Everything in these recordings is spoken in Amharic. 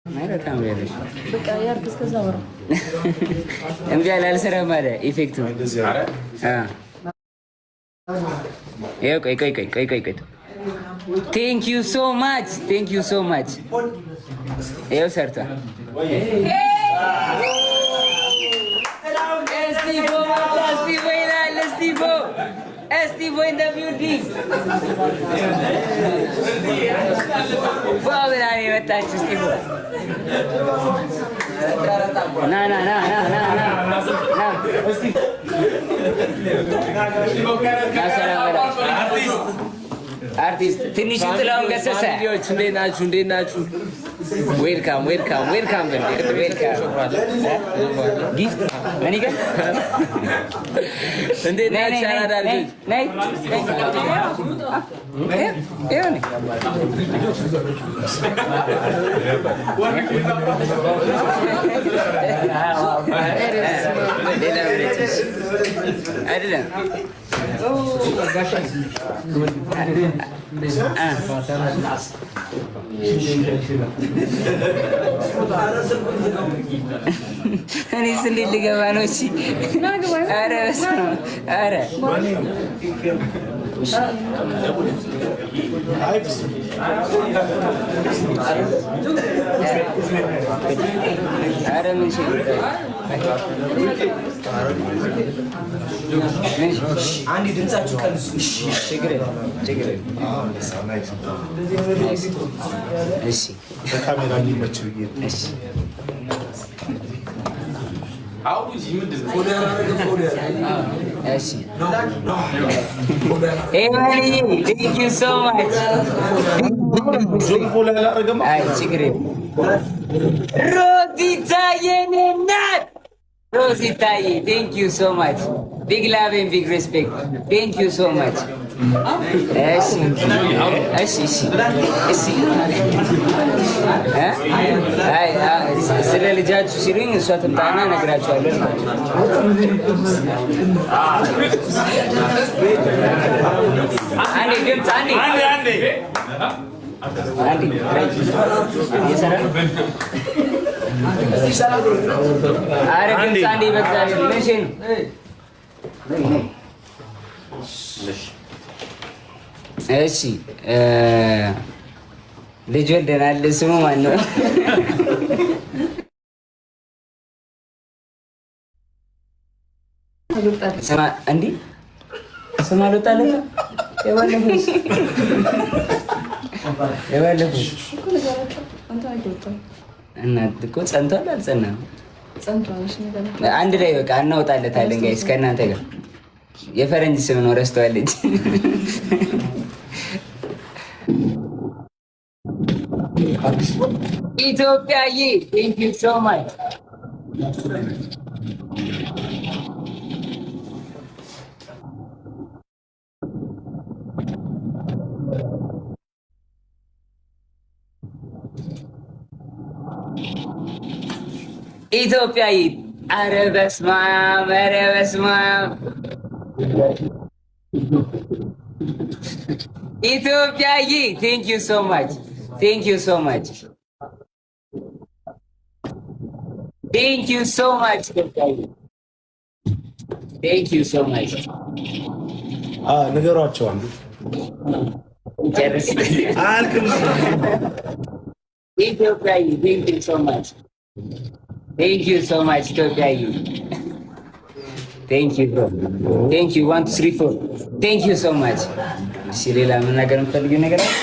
ማይረ ካሜራ ያለሽ በቃ ያርክ እስከዛ ወራ እንዴ አልሰራም አለ ኢፌክቱ ቆይ ቴንክ ዩ ሶ ማች ይኸው ሰርቷል Steve in the building. Wow, I never touched Steve. No. Artist. Finish it long as I say. Sunday nachu. Welcome. Gift. Manika. Sunday nachu. Nay. I didn't. እኔ እንዴት ልገባ ነው? እሺ ኧረ ምን አንዴ ድምጻችሁ ቀንሱ። ችግር እሺ በካሜራ ሊመችው እሺ Thank you so much. Rositaye, thank you so much. Big love and big respect. Thank you so much. ስለ ልጃችሁ ሲሉኝ እሷ ትምጣና እነግራችኋለሁ። እሺ ልጅ ወልደናል። ስሙ ማን ነው? ስማ እንዴ ስማ አልወጣለህ? የባለፈው እናት እኮ ጸንቷል አልጸናም? አንድ ላይ በቃ እናወጣለታለን ጋይስ ከእናንተ ጋር። የፈረንጅ ስም ነው ረስተዋለች። ኢትዮጵያዬ ቴንክ ዩ ሶ ማች። ኢትዮጵያዬ ኧረ በስመ አብ ኢትዮጵያዬ ቴንክ ዩ ሶ ማች Thank you so much. Thank you so much. Thank you so much. ነገሯቸው አንዱ ኢትዮጵያዬ thank you so much. Thank you so much ኢትዮጵያዬ. Thank you bro. Thank you 1 2 3 4. Thank you so much. እሺ ሌላ ምን ነገር የምትፈልጊው ነገር አለ?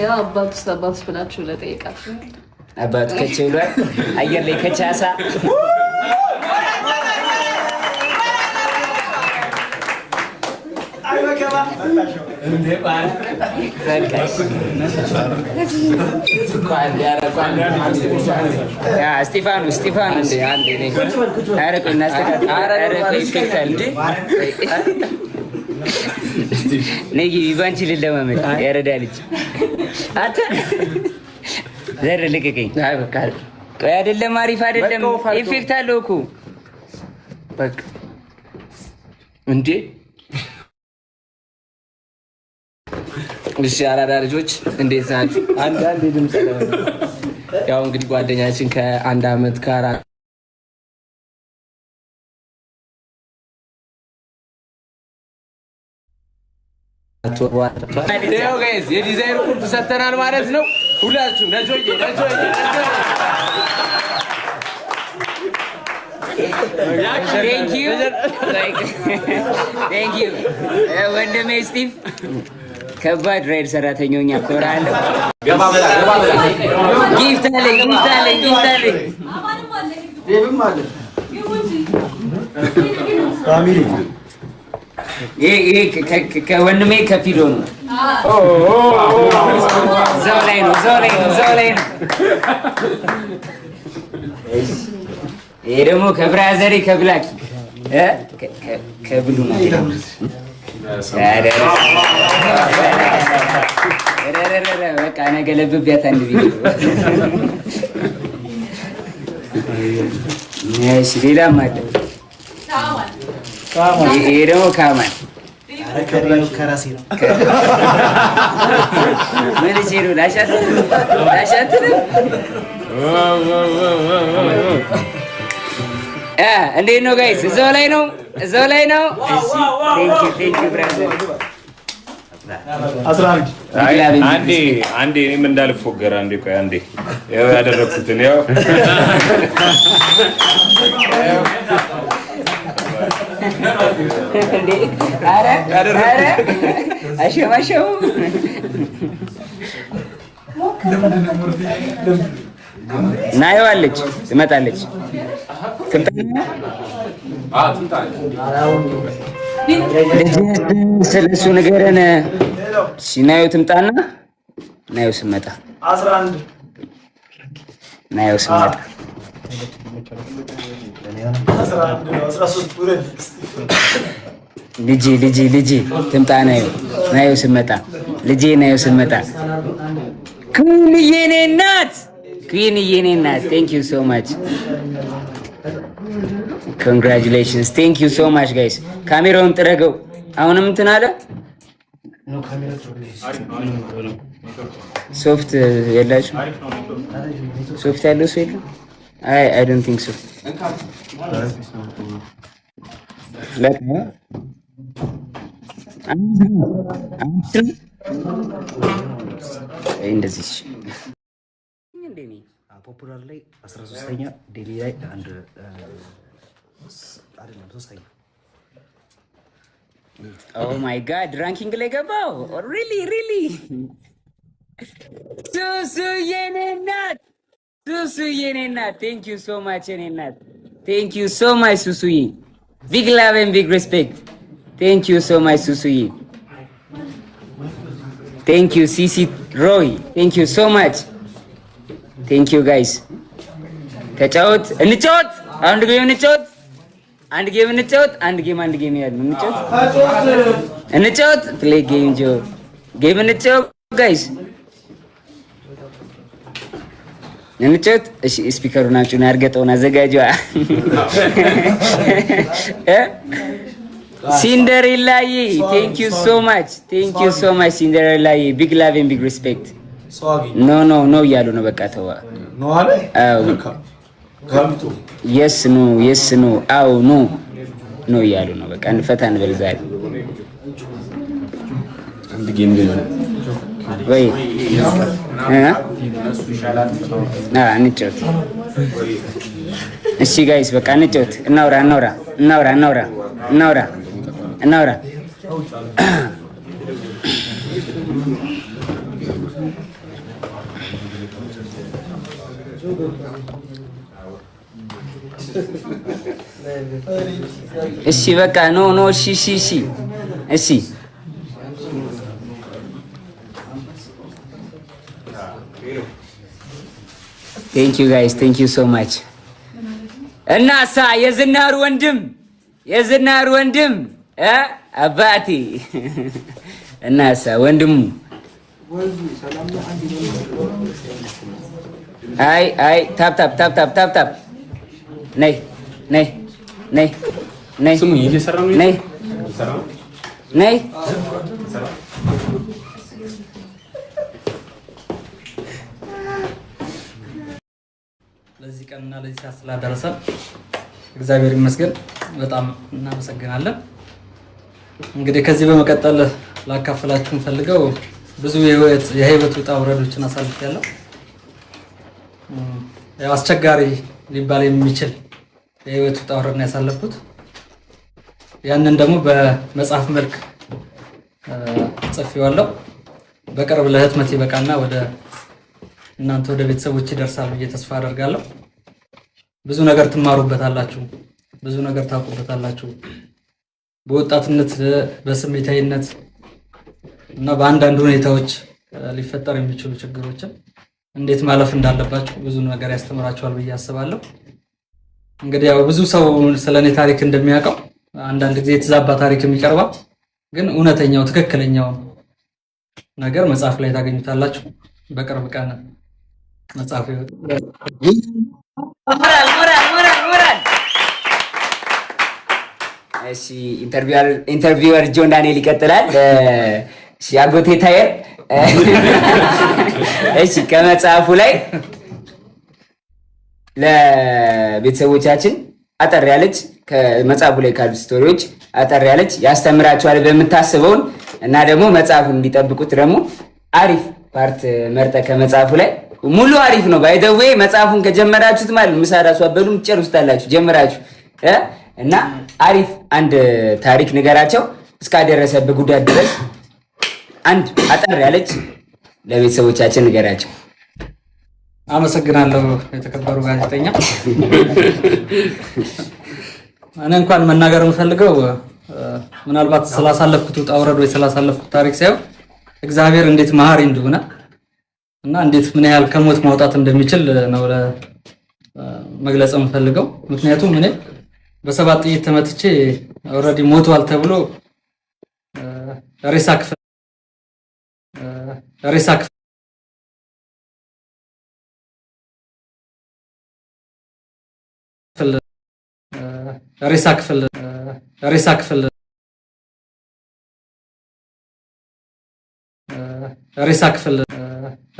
ያው አባቱስ ብላችሁ ለጠየቃችሁ አባቱ ከቼ ብሏል። አየር ላይ ከቻሳ እንዴ ባል ስቲፋኖስ እንዴ አንዴ ነኝ። ኧረ ቆይ እናስተካክል። ኧረ ቆይ ይፈታል እንዴ ነይ ባንቺ ልለማመድ ያረዳ ልጅ አታ ዘር ልቀቀኝ። አይ በቃ ቆይ አይደለም አሪፍ አይደለም። ኢፌክት አለው እኮ በቃ እንዴ እሺ አራዳ ልጆች እንዴት ናችሁ? አንድ ድምጽ ያው እንግዲህ ጓደኛችን ከአንድ አመት ከአራት ያው ጋይስ የዲዛይን ቁልፍ ሰጥተናል ማለት ነው። ሁላችሁ ነጆዬ ቴንክ ዩ ወንድሜ ስቲቭ ከባድ ራይድ ሰራተኛውኛ ኮራለሁ። ጊፍት አለኝ ይሄ ከወንድሜ ከፊዶ ነው። እዛው ላይ ነው። ይሄ ደግሞ ከብራዘሪ ከብላኪ ከብሉ ነው። በቃ ነገ ለብቢያት አንድ ቪዲዮ። እሺ ሌላም አለ። ይሄ ደግሞ ካማን ምን ሲሉ ላሻት እንዴት ነው ጋይስ? እዛው ላይ ነው። ቴንክ ዩ ብራዘር። አንዴ እኔም እንዳልፎገር አንዴ ያው ያደረኩትን ያው ኧረ አሸማሸው ናየዋለች ትመጣለች። ስለሱ ንገረን። ናየው ትምጣና ናየው ስመጣ ልጄ ትምጣ። ናየው ስመጣ ኩንዬ የኔ እናት ቴንክ ዩ ሶ ማች ኮንግራቹሌሽንስ ቴንክ ዩ ሶ ማች ጋይስ። ካሜራውን ጥረገው። አሁንም እንትን አለ ሶፍት የላችሁ? ሶፍት ያለው ሰው የለም? አይ ዶንት ቲንክ ሶ። እንደዚህ ፖፑላር ላይ 13ኛ ዴሊ ላይ አንድ አይደለም 3ኛ። ኦ ማይ ጋድ ራንኪንግ ላይ ገባው። ሪሊ ሱሱ የኔ እናት ቴንክ ዩ ሶ ማች የኔ እናት ቴንክ ዩ ሶ ማች ሱሱዬ። ቢግ ላቭ ኤንድ ቢግ ሪስፔክት ቴንክ ዩ ሶ ማች ሱሱዬ። ቴንክ ዩ ሲሲ ሮይ ቴንክ ዩ ሶ ማች ቴንክ ዩ ጋይስ። እንጫወት። አንድ ጌም እንጫወት ያለው እንጫወት ፕሌይ ጌም እንጫወት ጋይስ እንጫወት። እሺ ስፒከሩን አምጪና ያርገጠውን አዘጋጅዋ። ሲንደሬላዬ ቴንክ ዩ ሶ ማች ሲንደሬላዬ። ቢግ ላቭ ኤንድ ቢግ ሪስፔክት። ኖ እያሉ ነው። በቃ ተዋ። የስ ኖ አው ኖ እያሉ ነው። በቃ እንፈታ እንበል ዛሬ አንድ ጌም ወይ እንጫወት። እሺ ጋይስ በቃ እንጫወት። እናውራ እሺ በቃ ኖ እሺ ቴንክ ዩ ጋይስ ቴንክ ዩ ሶ ማች። እናሳ የዝናሩ ወንድም አባቴ እናሳ ወንድሙ አይ ታፕ ነይ ለዚህ ቀንና ለዚህ ሰዓት ስላደረሰን እግዚአብሔር ይመስገን በጣም እናመሰግናለን። እንግዲህ ከዚህ በመቀጠል ላካፍላችሁ ፈልገው ብዙ የህይወት ውጣ ውረዶችን አሳልፌያለሁ። ያው አስቸጋሪ ሊባል የሚችል የህይወት ውጣ ውረድ ነው ያሳለፍኩት። ያንን ደግሞ በመጽሐፍ መልክ ጽፌዋለሁ። በቅርብ ለህትመት ይበቃና ወደ እናንተ ወደ ቤተሰቦች ይደርሳል ብዬ ተስፋ አደርጋለሁ። ብዙ ነገር ትማሩበታላችሁ፣ ብዙ ነገር ታውቁበታላችሁ። በወጣትነት በስሜታዊነት እና በአንዳንድ ሁኔታዎች ሊፈጠር የሚችሉ ችግሮችን እንዴት ማለፍ እንዳለባችሁ ብዙ ነገር ያስተምራችኋል ብዬ አስባለሁ። እንግዲህ ያው ብዙ ሰው ስለኔ ታሪክ እንደሚያውቀው አንዳንድ ጊዜ የተዛባ ታሪክ የሚቀርባው ግን እውነተኛው ትክክለኛው ነገር መጽሐፍ ላይ ታገኙታላችሁ። በቅርብ ቀን መጽሐፍ ይወጣል። ሞራል እሺ ኢንተርቪወር ጆን ዳንኤል ይቀጥላል። እሺ አጎቴ ታየር እሺ ከመጽሐፉ ላይ ለቤተሰቦቻችን አጠር ያለች ከመጽሐፉ ላይ ካሉ ስቶሪዎች አጠር ያለች ያስተምራቸዋል በመታሰበውን እና ደግሞ መጽሐፉን እንዲጠብቁት ደግሞ አሪፍ ፓርት መርጠ ከመጽሐፉ ላይ ሙሉ አሪፍ ነው። ባይ ዘ ዌይ መጽሐፉን ከጀመራችሁት ማለት ምሳ ራሱ አበሉም ጨርሱታላችሁ ጀምራችሁ እና አሪፍ አንድ ታሪክ ንገራቸው እስካደረሰበት ጉዳት ድረስ አንድ አጠር ያለች ለቤተሰቦቻችን ንገራቸው። አመሰግናለሁ የተከበሩ ጋዜጠኛ። እኔ እንኳን መናገር የምፈልገው ምናልባት ስላሳለፍኩት ውጣ ውረድ ወይ ስላሳለፍኩት ታሪክ ሳይሆን እግዚአብሔር እንዴት መሐሪ እንደሆነ እና እንዴት ምን ያህል ከሞት ማውጣት እንደሚችል ነው መግለጽ የምፈልገው። ምክንያቱም እኔ በሰባት ጥይት ተመትቼ ኦልሬዲ ሞቷል ተብሎ ሬሳ ክፍል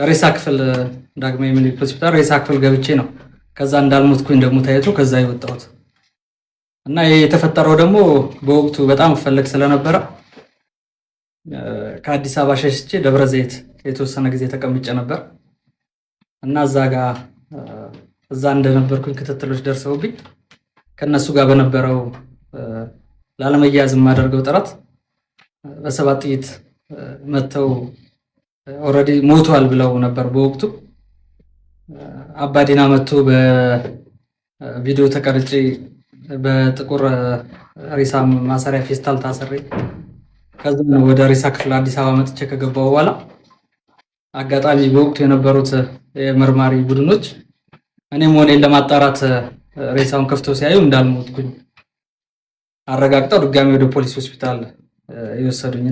ሬሳ ክፍል ዳግማዊ ምኒልክ ሆስፒታል ሬሳ ክፍል ገብቼ ነው ከዛ እንዳልሞትኩኝ ደግሞ ታይቶ ከዛ የወጣሁት እና የተፈጠረው ደግሞ በወቅቱ በጣም ፈለግ ስለነበረ ከአዲስ አበባ ሸሽቼ ደብረ ዘይት የተወሰነ ጊዜ ተቀምጬ ነበር እና እዛ እንደነበርኩኝ ክትትሎች ደርሰውብኝ ከነሱ ጋር በነበረው ላለመያዝ የማደርገው ጥረት በሰባት ጥይት መተው ኦልሬዲ ሞቷል ብለው ነበር በወቅቱ። አባዲና መጥቶ በቪዲዮ ተቀርጬ በጥቁር ሬሳ ማሰሪያ ፌስታል ታሰሬ ከዛ ወደ ሬሳ ክፍል አዲስ አበባ መጥቼ ከገባው በኋላ አጋጣሚ በወቅቱ የነበሩት የመርማሪ ቡድኖች እኔም ሆኔን ለማጣራት ሬሳውን ከፍተው ሲያዩ እንዳልሞትኩኝ አረጋግጠው ድጋሚ ወደ ፖሊስ ሆስፒታል ይወሰዱኝ።